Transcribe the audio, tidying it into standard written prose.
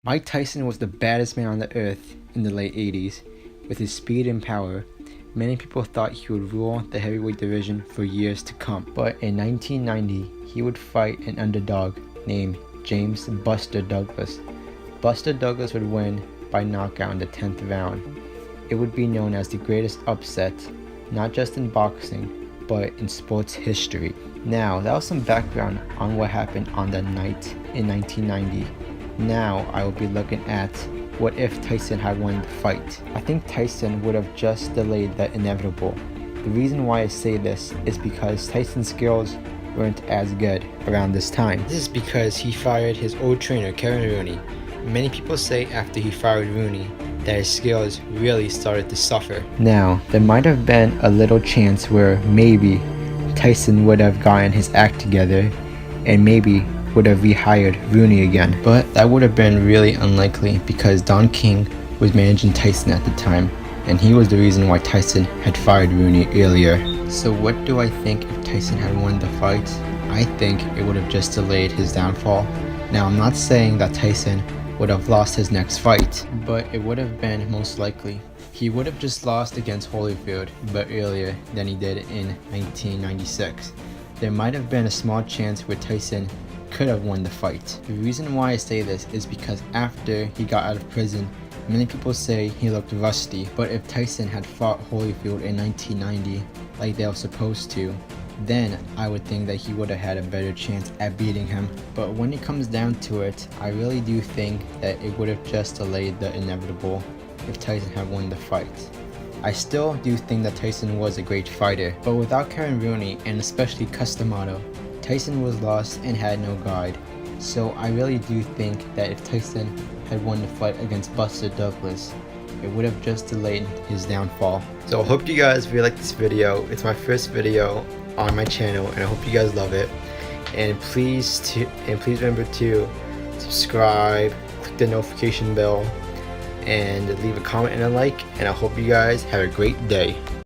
Mike Tyson was the baddest man on the earth in the late 80s. With his speed and power, many people thought he would rule the heavyweight division for years to come. But in 1990, he would fight an underdog named James "Buster" Douglas. Buster Douglas would win by knockout in the 10th round. It would be known as the greatest upset, not just in boxing, but in sports history. Now, that was some background on what happened on that night in 1990. Now, I will be looking at what if Tyson had won the fight. I think Tyson would have just delayed the inevitable. The reason why I say this is because Tyson's skills weren't as good around this time. This is because he fired his old trainer, Kevin Rooney. Many people say after he fired Rooney that his skills really started to suffer. Now, there might have been a little chance where maybe Tyson would have gotten his act together and maybe would have rehired Rooney again. But that would have been really unlikely because Don King was managing Tyson at the time, and he was the reason why Tyson had fired Rooney earlier. So what do I think if Tyson had won the fight? I think it would have just delayed his downfall. Now, I'm not saying that Tyson would have lost his next fight, but it would have been most likely. He would have just lost against Holyfield, but earlier than he did in 1996. There might have been a small chance where Tyson could have won the fight. The reason why I say this is because after he got out of prison, many people say he looked rusty, but if Tyson had fought Holyfield in 1990 like they were supposed to, then I would think that he would have had a better chance at beating him. But when it comes down to it, I really do think that it would have just delayed the inevitable if Tyson had won the fight. I still do think that Tyson was a great fighter, but without Kevin Rooney and especially Cus D'Amato, Tyson was lost and had no guide. So I really do think that if Tyson had won the fight against Buster Douglas, it would have just delayed his downfall. So I hope you guys really like this video. It's my first video on my channel and I hope you guys love it. And please remember to subscribe, click the notification bell, and leave a comment and a like. And I hope you guys have a great day.